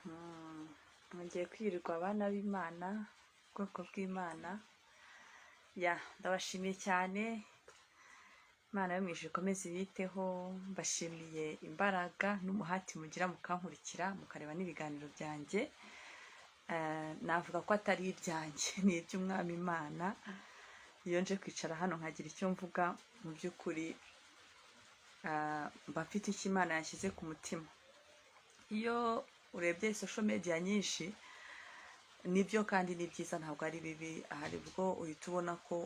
Ngiye kwirirwa abana b'Imana, ubwoko bw'Imana. Ndabashimiye cyane. Imana yo mu ijuru ikomeze ibiteho. Mbashimiye imbaraga n'umuhati mugira mukankurikira mukareba n'ibiganiro byanjye. Navuga ko atari ibyanjye, ni iby'Umwami Imana. Iyo nje kwicara hano nkagira icyo mvuga, mu by'ukuri mba mfite icyo Imana yashyize ku mutima. Iyo urebye social media nyinshi, nibyo kandi ni byiza, ntabwo ari bibi. Hari ubwo uhita ubona ko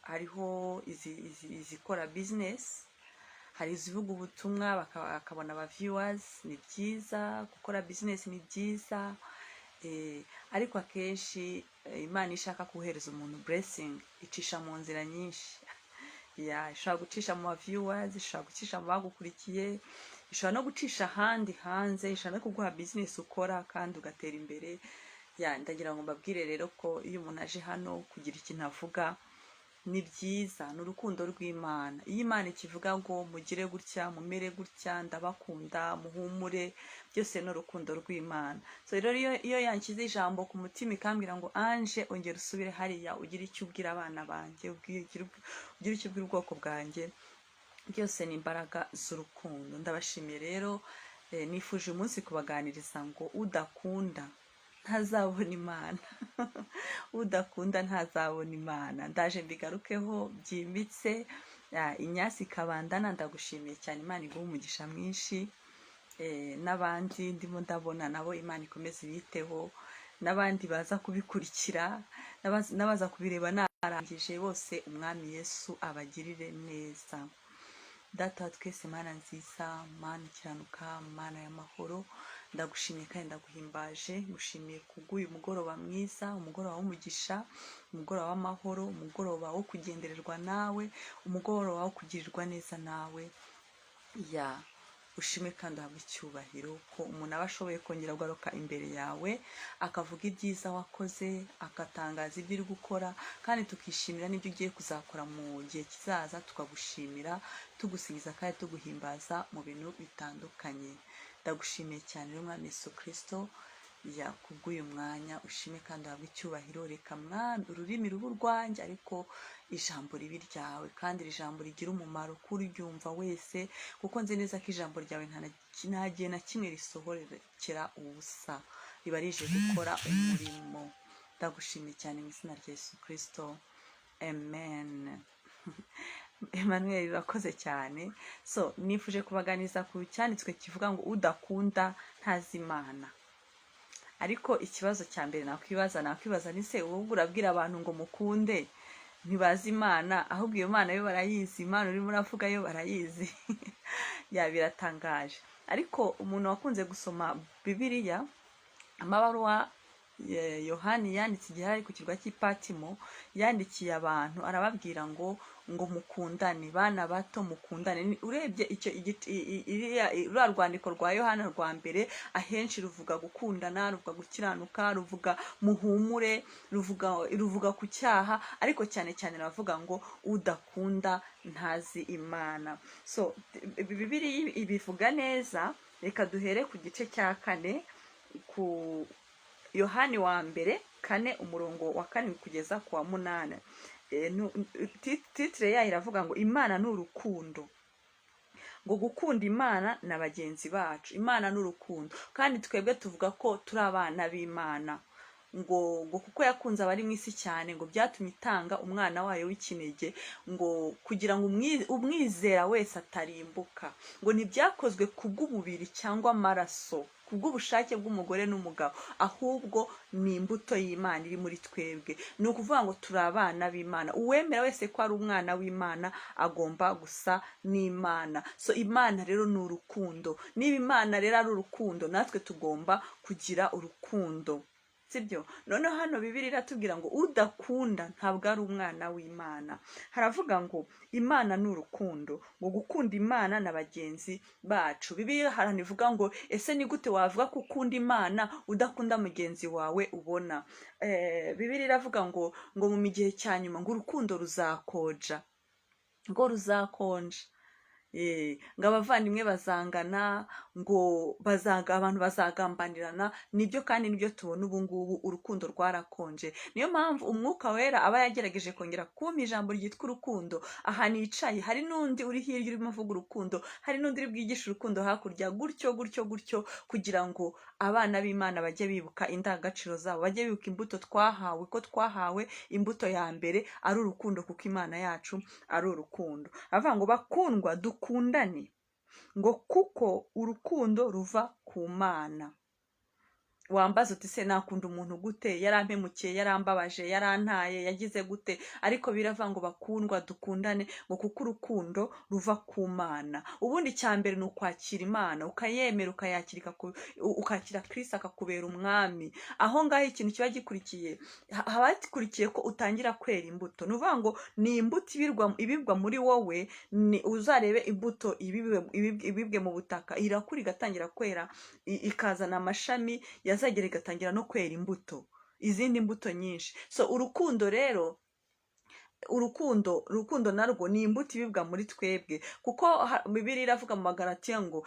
hariho izikora business, hari izivuga ubutumwa bakabona aba viewers. Ni byiza gukora business, ni byiza, ariko akenshi Imana ishaka kohereza umuntu blessing icisha mu nzira nyinshi. Ishobora gucisha mu ba viewers, ishobora gucisha mu bagukurikiye, ishobora no gucisha ahandi hanze, ishobora no kuguha business ukora kandi ugatera imbere. Ndagira ngo mbabwire rero ko iyo umuntu aje hano kugira ikintu avuga, ni byiza, ni urukundo rw'Imana. Iyo Imana ikivuga ngo mugire gutya, mumere gutya, ndabakunda, muhumure, byose ni urukundo rw'Imana. So rero iyo yanshyize ijambo ku mutima ikambwira ngo Ange, ongera usubire hariya ugire icyo ubwira abana banjye, ugire icyo ubwira ubwoko bwanjye, byose ni imbaraga z'urukundo. Ndabashimiye rero. Nifuje umunsi kubaganiriza ngo udakunda ntazabona Imana. Udakunda ntazabona Imana. Ndaje mbigarukeho byimbitse. Inyasi Kabandana, ndagushimiye cyane. Imana iguhe umugisha mwinshi. N'abandi ndimo ndabona nabo Imana ikomeze ibiteho, n'abandi baza kubikurikira, n'abaza kubireba narangije, bose Umwami Yesu abagirire neza. Data wa twese, Mana nziza, Mana ukiranuka, Mana y'amahoro, ndagushimiye kandi ndaguhimbaje. Ngushimiye kubw'uyu mugoroba mwiza, umugoroba w'umugisha, umugoroba w'amahoro, umugoroba wo kugendererwa nawe, umugoroba wo kugirirwa neza nawe. Ushime kandi uhabwe icyubahiro ko umuntu aba ashoboye kongera kugaruka imbere yawe akavuga ibyiza wakoze, agatangaza ibyo uri gukora, kandi tukishimira n'ibyo ugiye kuzakora mu gihe kizaza. Tukagushimira, tugusingiza kandi tuguhimbaza mu bintu bitandukanye. Ndagushimiye cyane rero Mwami Yesu Kristo, kubw'uyu mwanya. Ushime kandi uhabwe icyubahiro. Reka Mwami ururimi ruba urwanjye, ariko ijambo ribi ryawe, kandi iri jambo rigira umumaro kuri uryumva wese, kuko nzi neza ko ijambo ryawe nta gihe na kimwe risohorera ubusa, riba rije gukora umurimo. Ndagushimiye cyane mu izina rya Yesu Kristo, amen. Emmanuel, urakoze cyane. Nifuje kubaganiza ku cyanditswe kivuga ngo udakunda ntazi Imana. Ariko ikibazo cya mbere nakwibaza ni se, ubu urabwira abantu ngo mukunde, ntibazi Imana, ahubwo iyo Mana yo barayizi, Imana urimo uravuga yo barayizi. Biratangaje. Ariko umuntu wakunze gusoma Bibiliya, amabaruwa Yohani yanditse igihe ari ku kirwa cy'Ipatimo, yandikiye abantu arababwira ngo mukundane, bana bato mukundane. Urebye uriya rwandiko rwa Yohana rwa mbere, ahenshi ruvuga gukundana, ruvuga gukiranuka, ruvuga muhumure, ruvuga ku cyaha, ariko cyane cyane ravuga ngo udakunda ntazi Imana. Bibiliya ibivuga neza. Reka duhere ku gice cya 4, ku Yohani wa mbere 4 umurongo wa 4 kugeza ku wa 8. Titire yayo iravuga ngo Imana ni urukundo, ngo gukunda Imana na bagenzi bacu. Imana ni urukundo, kandi twebwe tuvuga ko turi abana b'Imana. ngo kuko yakunze abari mu isi cyane, ngo byatumye itanga umwana wayo w'ikinege, ngo kugira ngo umwizera wese atarimbuka. Ngo ntibyakozwe kubw'umubiri cyangwa amaraso, kubw'ubushake bw'umugore n'umugabo, ahubwo ni imbuto y'Imana iri muri twebwe. Ni ukuvuga ngo turi abana b'Imana. Uwemera wese ko ari umwana w'Imana agomba gusa n'Imana. Imana rero ni urukundo. Niba Imana rero ari urukundo, natwe tugomba kugira urukundo, sibyo? Noneho hano Bibiliya iratubwira ngo udakunda ntabwo ari umwana w'Imana. Haravuga ngo Imana ni urukundo, ngo gukunda Imana na bagenzi bacu. Bibiliya haranivuga ngo ese ni gute wavuga ko ukunda Imana udakunda mugenzi wawe ubona? Bibiliya iravuga ngo mu gihe cya nyuma ngo urukundo ruzakonja, ngo ruzakonja. ngo abavandimwe bazangana, ngo abantu bazagambanirana. Nibyo kandi nibyo tubona ubu ngubu, urukundo rwarakonje. Niyo mpamvu umwuka wera aba yagerageje kongera kumpa ijambo ryitwa urukundo. Aha nicaye hari n'undi uri hirya urimo avuga urukundo, hari n'undi uri bwigisha urukundo hakurya, gutyo gutyo gutyo, kugira ngo abana b'Imana bajye bibuka indangagaciro zabo, bajye bibuka imbuto twahawe, ko twahawe imbuto ya mbere ari urukundo, kuko Imana yacu ari urukundo. Avuga ngo bakundwa dukundane, ngo kuko urukundo ruva ku Mana. Wambaza uti se nakunda umuntu gute? Yarampemukiye, yarambabaje, yarantaye, yagize gute? Ariko biravuga ngo bakundwa dukundane, ngo kuko urukundo ruva ku Mana. Ubundi cyambere ni ukwakira Imana, ukayemera, ukakira Kristo akakubera umwami. Aho ngaho ikintu kiba gikurikiye, haba gikurikiye ko utangira kwera imbuto. Nuvuga ngo ni imbuto ibibwa muri wowe, uzarebe imbuto ibibwe mu butaka, irakura igatangira kwera, ikazana amashami, yazagera igatangira no kwera imbuto, izindi mbuto nyinshi. So urukundo rero, urukundo narwo ni imbuto ibibwa muri twebwe, kuko Bibiliya iravuga mu Magalatiya ngo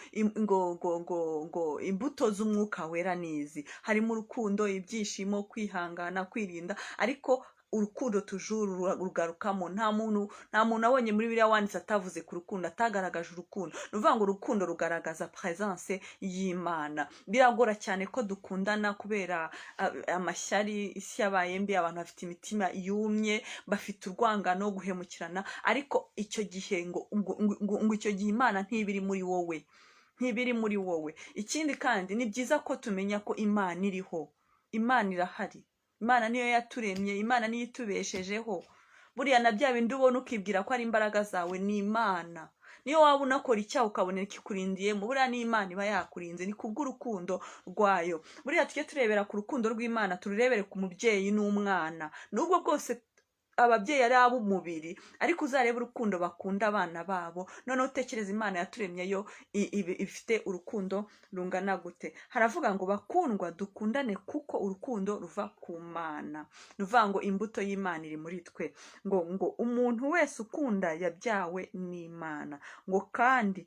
imbuto z'umwuka wera nizi, harimo urukundo, ibyishimo, kwihangana, kwirinda. Ariko urukundo tujuru rugarukamo. Nta muntu abonye muri Bibiliya wanditse atavuze ku rukundo, atagaragaje urukundo. Nuvuga ngo urukundo rugaragaza presence y'Imana. Biragora cyane ko dukundana kubera amashyari, isi yabaye mbi, abantu bafite imitima yumye, bafite urwangano, guhemukirana. Ariko icyo gihe ngo icyo gihe Imana ntibiri muri wowe, ntibiri muri wowe. Ikindi kandi ni byiza ko tumenya ko Imana iriho, Imana irahari. Imana niyo yaturemye, Imana niyo itubeshejeho. Buriya na bya bindi ubona ukibwira ko ari imbaraga zawe, ni Imana. Niyo waba unakora icyaha ukabona kikurindiyemo, buriya ni Imana iba yakurinze, ni kubw'urukundo rwayo. Buriya tujye turebera ku rukundo rw'Imana, tururebere ku mubyeyi n'umwana. Nubwo bwose ababyeyi ari ab'umubiri, ariko uzarebe urukundo bakunda abana babo. None utekereza Imana yaturemye yo ifite urukundo rungana gute? Haravuga ngo bakundwa dukundane kuko urukundo ruva ku Mana. Nuvuga ngo imbuto y'Imana iri muri twe. Ngo umuntu wese ukunda yabyawe n'Imana, ngo kandi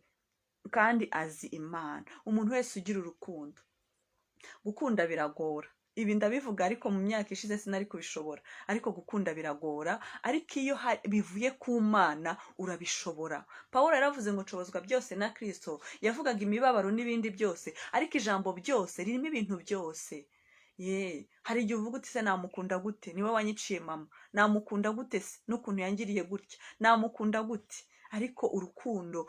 azi Imana. Umuntu wese ugira urukundo. Gukunda biragora. Ibi ndabivuga ariko mu myaka ishize sinari kubishobora, ariko gukunda biragora. Ariko iyo bivuye ku Mana urabishobora. Pawulo yaravuze ngo nshobozwa byose na Kristo. Yavugaga imibabaro n'ibindi byose, ariko ijambo byose ririmo ibintu byose. Hari igihe uvuga uti se namukunda gute? Niwe wanyiciye mama. Namukunda gute se? N'ukuntu yangiriye gutya. Namukunda gute? Ariko urukundo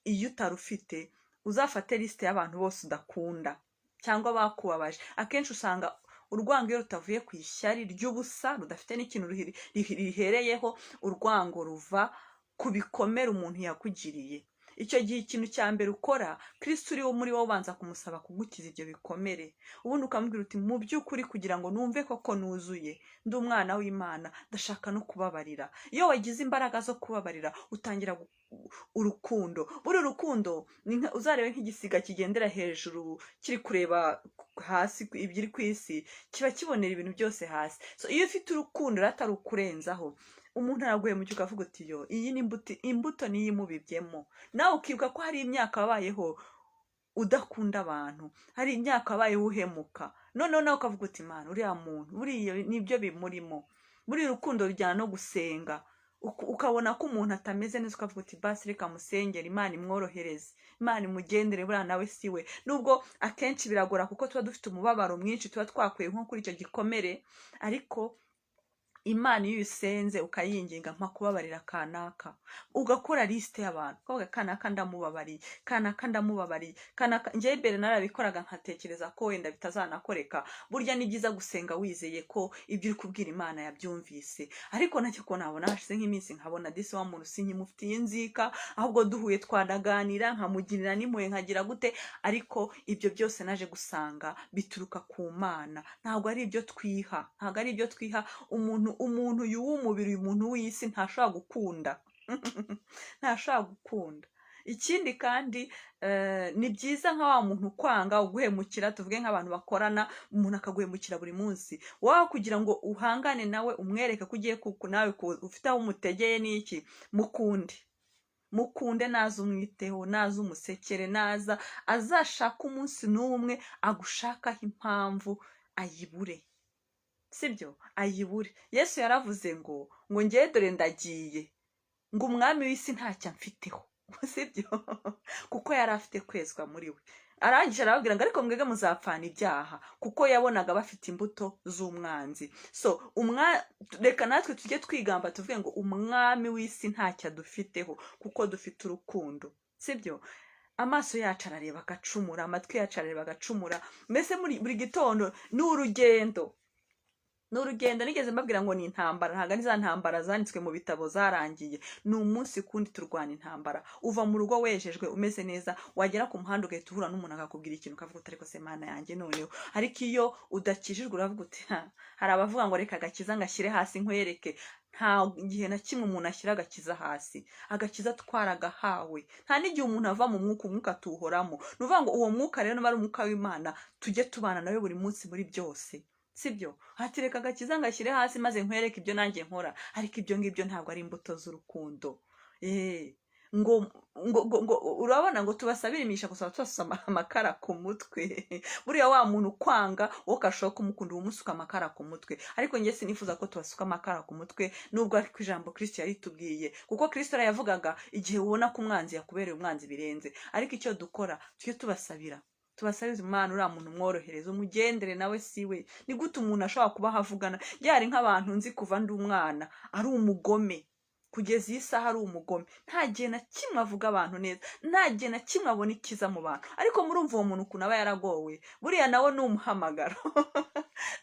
iyo utarufite, uzafate liste y'abantu bose udakunda cyangwa bakubabaje. Akenshi usanga urwango iyo rutavuye ku ishyari ry'ubusa, rudafite n'ikintu rihereyeho, urwango ruva ku bikomere umuntu yakugiriye. Icyo gihe ikintu cya mbere ukora, Kristo uri wo muri wowe ubanza kumusaba kugukiza ibyo bikomere. Ubundi ukamubwira uti mu by'ukuri kugira ngo numve koko nuzuye, ndi umwana w'Imana, ndashaka no kubabarira. Iyo wagize imbaraga zo kubabarira, utangira urukundo. Buri rukundo uzarebe nk'igisiga kigendera hejuru kiri kureba hasi ibyiri ku isi, kiba kibonera ibintu byose hasi. So iyo ufite urukundo ratari ukurenzaho, umuntu araguye mu cyuka avuga uti yo iyi ni imbuto niyo imubibyemo. Nawe ukibuka ko hari imyaka wabayeho udakunda abantu, hari imyaka wabayeho uhemuka, noneho nawe ukavuga uti Imana uriya muntu buriya nibyo bimurimo. Buri rukundo rujyana no gusenga, ukabona ko umuntu atameze neza, ukavuga uti basi reka musengere, Imana imworohereze, Imana imugendere, buriya nawe si we. Nubwo akenshi biragora kuko tuba dufite umubabaro mwinshi, tuba twakuye nko kuri icyo gikomere, ariko Imana iyo usenze ukayinginga mpa kubabarira kanaka, ugakora liste y'abantu, ukavuga kanaka ndamubabariye, kanaka ndamubabariye, kanaka. Njye mbere narabikoraga nkatekereza ko wenda bitazanakoreka. Burya ni byiza gusenga wizeye ko ibyo uri kubwira Imana yabyumvise. Ariko nacyo ko nabona hashize nk'iminsi nkabona disi wa muntu sinkimufitiye inzika, ahubwo duhuye twanaganira nkamugirira n'impuhwe nkagira gute. Ariko ibyo byose naje gusanga bituruka ku Mana, ntabwo ari ibyo twiha, ntabwo ari ibyo twiha. Umuntu w'umubiri, umuntu w'isi ntashobora gukunda ntashobora gukunda. Ikindi kandi ni byiza nka wa muntu kwanga uguhemukira, tuvuge nk'abantu bakorana, umuntu akaguhemukira buri munsi, wawe kugira ngo uhangane nawe umwereke ko ugiye nawe ufite aho umutegeye n'iki, mukunde, naza umwiteho, naza umusekere, naza azashaka umunsi n'umwe agushakaho impamvu ayibure, sibyo? Ayibure. Yesu yaravuze ngo ngewe dore ndagiye, ngo umwami w'isi ntacyo amfiteho, sibyo? Kuko yari afite kwezwa muri we. Arangije arababwira ngo ariko mwebwe muzapfana ibyaha, kuko yabonaga bafite imbuto z'umwanzi. So reka natwe tujye twigamba tuvuge ngo umwami w'isi ntacyo adufiteho, kuko dufite urukundo, sibyo? Amaso yacu arareba agacumura, amatwi yacu arareba agacumura. Mbese buri gitondo ni urugendo, nigeze mbabwira ngo ni intambara, ntabwo ari za ntambara zanditswe mu bitabo zarangiye. Ni umunsi kundi turwana intambara. Uva mu rugo wejejwe umeze neza, wagera ku muhanda ugahita uhura n'umuntu akakubwira ikintu ukavuga uti ariko se Mana yanjye noneho. Ariko iyo udakijijwe uravuga uti hari abavuga ngo reka agakiza ngashyire hasi nkwereke. Nta gihe na kimwe umuntu ashyira agakiza hasi. Agakiza twaragahawe. Nta n'igihe umuntu ava mu umwuka tuwuhoramo. Ni ukuvuga ngo uwo mwuka rero niba ari umwuka w'Imana, tujye tubana nawe buri munsi muri byose, sibyo? Hatireka agakiza ngashyire hasi maze nkwereke ibyo nanjye nkora. Ariko ibyo ngibyo ntabwo ari imbuto z'urukundo. Urabona ngo tubasabire imisha gusa tubasuka amakara ku mutwe. Buriya wa muntu kwanga wowe ukashaka kumukunda umusuka amakara ku mutwe. Ariko njye sinifuza ko tubasuka amakara ku mutwe, nubwo ariko ijambo Kristo yaritubwiye. Kuko Kristo yavugaga igihe ubona ko umwanzi yakubereye umwanzi birenze. Ariko icyo dukora tujye tubasabira, tubasabiriza Imana uriya muntu umworohereza, umugendere nawe siwe. Ni gute umuntu ashobora kuba havugana? Byari nk'abantu nzi kuva ndi umwana ari umugome, kugeza iyi saha ari umugome. Nta gihe na kimwe avuga abantu neza, nta gihe na kimwe abona ikiza mu bantu. Ariko murumva uwo muntu ukuntu aba yaragowe. Buriya nawe ni umuhamagaro.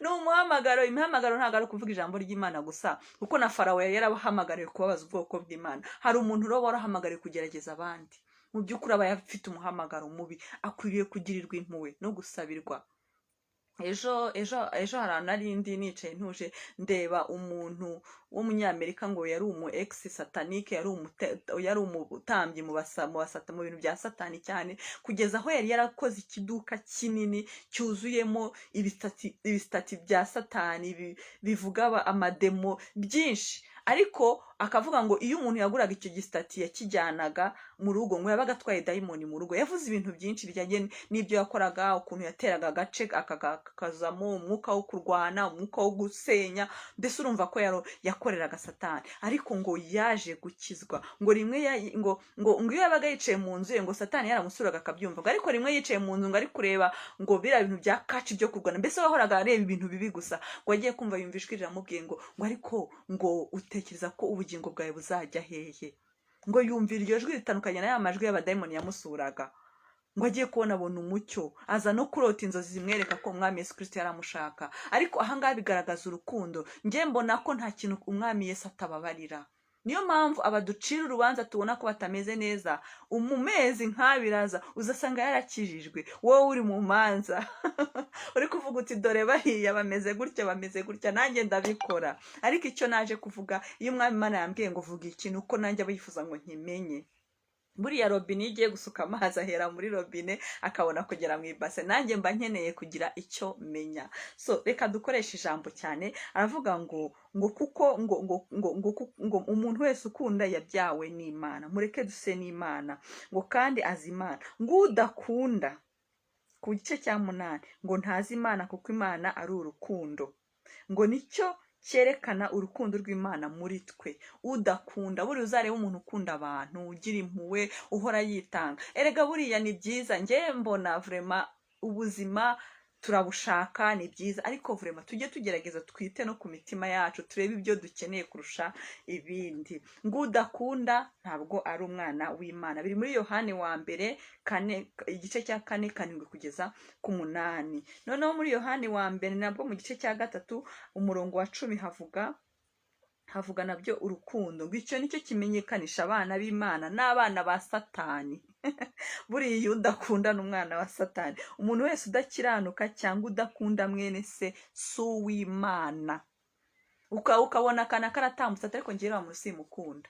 Ni umuhamagaro. Imihamagaro ntabwo ari ukuvuga ijambo ry'Imana gusa, kuko na Farawo yari yarabahamagariye kubabaza ubwoko bw'Imana. Hari umuntu rero warahamagariye kugerageza abandi. Mu by'ukuri aba afite umuhamagaro mubi, akwiriye kugirirwa impuhwe no gusabirwa. Ejo hari narindi nicaye ntuje ndeba umuntu w'umunyamerika ngo yari umu ex satanike, yari umutambyi mu bintu bya satani cyane, kugeza aho yari yarakoze ikiduka kinini cyuzuyemo ibistati bya satani bivuga amademo byinshi. Ariko akavuga ngo iyo umuntu yaguraga icyo gisitati yakijyanaga mu rugo, ngo yabaga atwaye dayimoni mu rugo. Yavuze ibintu byinshi bijyanye n'ibyo yakoraga, ukuntu yateraga agace akakazamo umwuka wo kurwana, umwuka wo gusenya. Mbese urumva ko yakoreraga satani. Ariko ngo yaje gukizwa. Ngo rimwe ngo iyo yabaga yicaye mu nzu ye, ngo satani yaramusuraga akabyumva. Ariko rimwe yicaye mu nzu ngo ari kureba ngo biriya bintu bya kaci byo kurwana. Mbese wahoraga areba ibintu bibi gusa. Ngo agiye kumva yumva ijwi riramubwiye ngo ariko ngo utekereza ko ubugingo bwawe buzajya hehe? Ngo yumvira iryo jwi ritandukanye na ya majwi y'abadayimoni yamusuraga. Ngo agiye kubona abona umucyo, aza no kurota inzozi zimwereka ko umwami Yesu Kristo yaramushaka. Ariko ahangaha bigaragaza urukundo. Njye mbona ko nta kintu umwami Yesu atababarira. Niyo mpamvu abaducira urubanza tubona ko batameze neza, mu mezi nk'abiraza uzasanga yarakijijwe, wowe uri mu manza uri kuvuga uti dore bariya bameze gutya, nanjye ndabikora. Ariko icyo naje kuvuga, iyo umwami Imana yambwiye ngo vuga ikintu uko nanjye aba yifuza ngo nkimenye. Buriya robine igiye gusuka amazi ahera muri robine akabona kugera mu ibase. Nanjye mba nkeneye kugira icyo menya. So reka dukoresha ijambo cyane. Aravuga ngo kuko ngo umuntu wese ukunda yabyawe n'Imana. Mureke duse n'Imana. Ngo kandi azi Imana. Ngo udakunda, ku gice cya 8, ngo ntazi Imana kuko Imana ari urukundo. Ngo nicyo cyerekana urukundo rw'Imana muri twe. Udakunda, buriya uzareba umuntu ukunda abantu, ugira impuhwe, uhora yitanga. Erega buriya ni byiza. Njye mbona vraiment ubuzima turabushaka, ni byiza. Ariko vraiment tujye tugerageza twite no ku mitima yacu, turebe ibyo dukeneye kurusha ibindi. Ngo udakunda ntabwo ari umwana w'Imana. Biri muri Yohani wa mbere 4, igice cya 4 7 kugeza ku 8. Noneho muri Yohani wa mbere nabwo mu gice cya 3 umurongo wa 10 havuga nabyo urukundo. Ngo icyo nicyo kimenyekanisha abana b'Imana n'abana ba Satani. Buriya iyo udakunda n'umwana wa Satani. Umuntu wese udakiranuka cyangwa udakunda mwene se si uw'Imana. Ukabona akana karatambutse ariko ngira simukunda.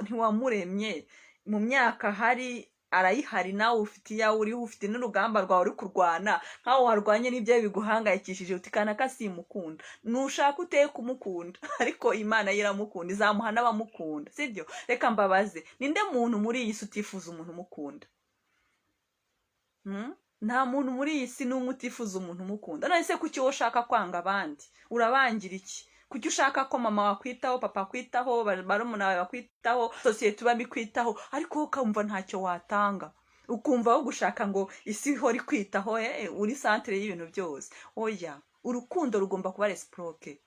Ntiwamuremye. Mu myaka hari arayihari, nawe ufite iyawe uriho, ufite n'urugamba rwawe uri kurwana, nkaho warwanye n'ibyo biguhangayikishije, uti kanaka simukunda. Nushaka uteye kumukunda, ariko Imana iramukunda, izamuha n'abamukunda, sibyo? Reka mbabaze, ninde muntu muri iyi si utifuza umuntu umukunda? Nta muntu muri iyi si n'umwe utifuza umuntu umukunda. None se kuki wowe ushaka kwanga abandi? Urabangira iki? Kuki ushaka ko mama wakwitaho, papa akwitaho, barumuna bawe bakwitaho, sosiyete ubamo ikwitaho, ariko wowe ukumva ntacyo watanga, ukumva wo gushaka ngo isi ihora ikwitaho, uri santere y'ibintu byose? Oya, urukundo rugomba kuba reciproke.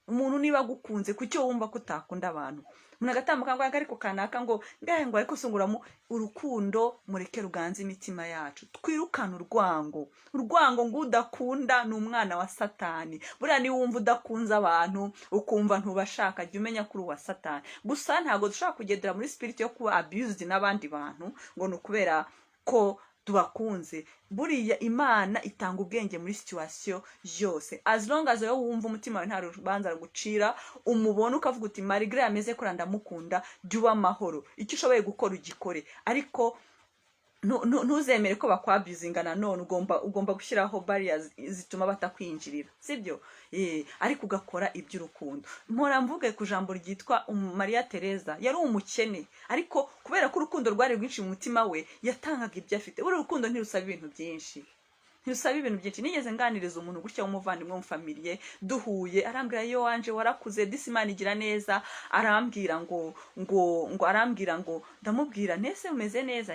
Umuntu niba agukunze, kuki wumva ko utakunda abantu? Umuntu agatambuka ngo ariko kanaka ngo ngo ariko sunguramo. Urukundo mureke ruganze imitima yacu, twirukane urwango ngo udakunda ni umwana wa Satani. Buriya ni wumva udakunze abantu ukumva ntubashaka, jya umenya kuri uwa Satani. Gusa ntabwo dushaka kugendera muri spirit yo kuba abused n'abandi bantu ngo ni ukubera ko tubakunze. Buriya Imana itanga ubwenge muri situation yose, as long as yo wumva umutima wawe nta rubanza rugucira, umubona ukavuga uti Marigre ameze ko ndamukunda, jya uba amahoro, icyo ushoboye gukora ugikore, ariko ntuzemere ko bakwabuzinga. Nanone ugomba gushyiraho barriers zituma batakwinjirira, sibyo? Ariko ugakora iby'urukundo. Mpora mvuge ku jambo ryitwa Maria Teresa, yari umukene, ariko kubera ko urukundo rwari rwinshi mu mutima we, yatangaga ibyo afite. Buri rukundo ntirusaba ibintu byinshi, nigeze nganiriza umuntu gutya w'umuvandimwe mu famille, duhuye, arambwira yo wanje warakuze, disi Imana igira neza, arambwira ngo ndamubwira nese umeze neza,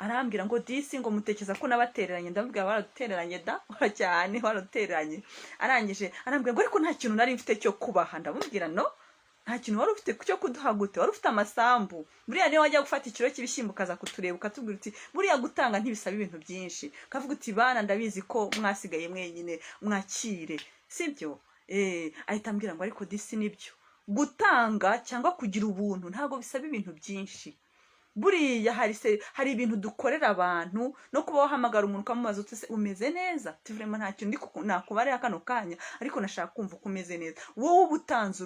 arambwira ngo disi ngo mutekeza ko nabatereranye, ndamubwira waradutereranye da, cyane waradutereranye. Arangije arambwira ngo ariko nta kintu nari mfite cyo kubaha. Ndamubwira no, nta kintu wari ufite cyo kuduha gute? Wari ufite amasambu. Buriya niyo wajya gufata ikiro cy'ibishyimbo ukaza kutureba ukatubwira uti buriya gutanga ntibisaba ibintu byinshi, kavuga uti bana ndabizi ko mwasigaye mwenyine, mwakire, sibyo? Ahita ambwira ngo ariko disi nibyo, gutanga cyangwa kugira ubuntu ntabwo bisaba ibintu byinshi. Buriya hari ibintu dukorera abantu, no kuba wahamagara umuntu ukamubaza uti umeze neza, tivurema nta kintu nakubare kano kanya, ariko nashaka kumva uko umeze neza. Wowe ubutanze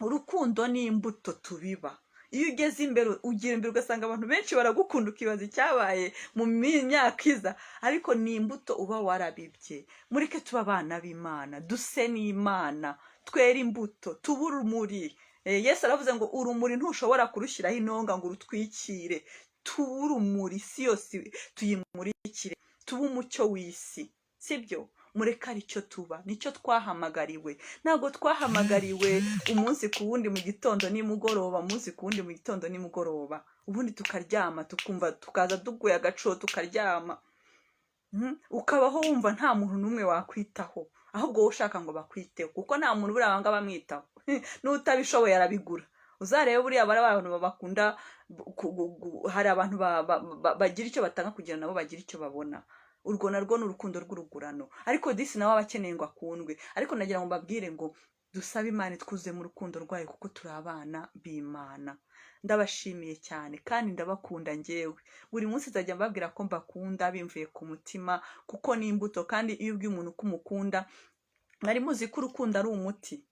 urukundo ni imbuto tubiba. Iyo ugeze imbere, ugira imbere ugasanga abantu benshi baragukunda, ukibaza icyabaye mu myaka iza, ariko ni imbuto uba warabibye. Mureke tuba abana b'Imana, duse n'Imana, twere imbuto, tuba urumuri. Yesu aravuze ngo urumuri ntushobora kurushyiraho inonga ngo urutwikire, tuba urumuri, isi yose tuyimurikire, tuba umucyo w'isi, sibyo? Mureka aricyo tuba, nicyo twahamagariwe. Ntabwo twahamagariwe umunsi ku wundi mu gitondo nimugoroba, umunsi ku wundi mu gitondo nimugoroba, ubundi tukaryama, tukumva tukaza duguye agaco tukaryama, ukabaho wumva nta muntu n'umwe wakwitaho, ahubwo wowe ushaka ngo bakwiteho, kuko nta muntu buriya wanga bamwitaho. N'utabishoboye arabigura. Uzarebe buriya bari abantu babakunda, hari abantu bagira icyo batanga kugira nabo bagira icyo babona. Urwo narwo ni urukundo rw'urugurano, ariko disi nawe aba akeneye ngo akundwe. Ariko nagira ngo mbabwire ngo dusabe Imana twuzuye mu rukundo rwayo, kuko turi abana b'Imana. Ndabashimiye cyane kandi ndabakunda njyewe. Buri munsi nzajya mbabwira ko mbakunda bimvuye ku mutima, kuko ni imbuto. Kandi iyo ubwiye umuntu ko umukunda, mwari muzi ko urukundo ari umuti.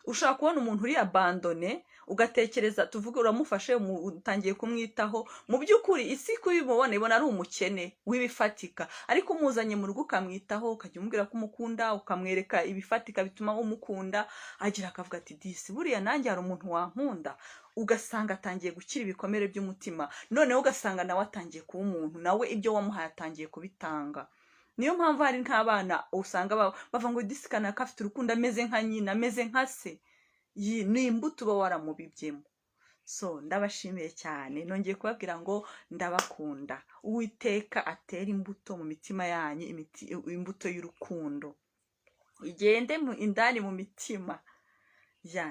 Ushaka kubona umuntu uri abandone, ugatekereza tuvuge uramufashe, utangiye kumwitaho, mu by'ukuri isi kubibona ibona ari umukene w'ibifatika, ariko umuzanye mu rugo ukamwitaho, ukajya umubwira ko umukunda, ukamwereka ibifatika bituma umukunda, agira akavuga ati disi buriya nanjye hari umuntu wankunda. Ugasanga atangiye gukira ibikomere by'umutima, noneho ugasanga nawe atangiye kuba umuntu, nawe ibyo wamuhaye atangiye kubitanga. Niyo mpamvu hari nk'abana usanga bava ngo disi kanaka afite urukundo ameze nka nyina, ameze nka se. Ni imbuto uba waramubibyemo. So ndabashimiye cyane, nongeye kubabwira ngo ndabakunda. Uwiteka atera imbuto mu mitima yanyu, imbuto y'urukundo igende indani mu mitima.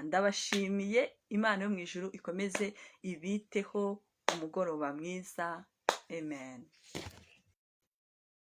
Ndabashimiye. Imana yo mu ijuru ikomeze ibiteho. Umugoroba mwiza. Amen.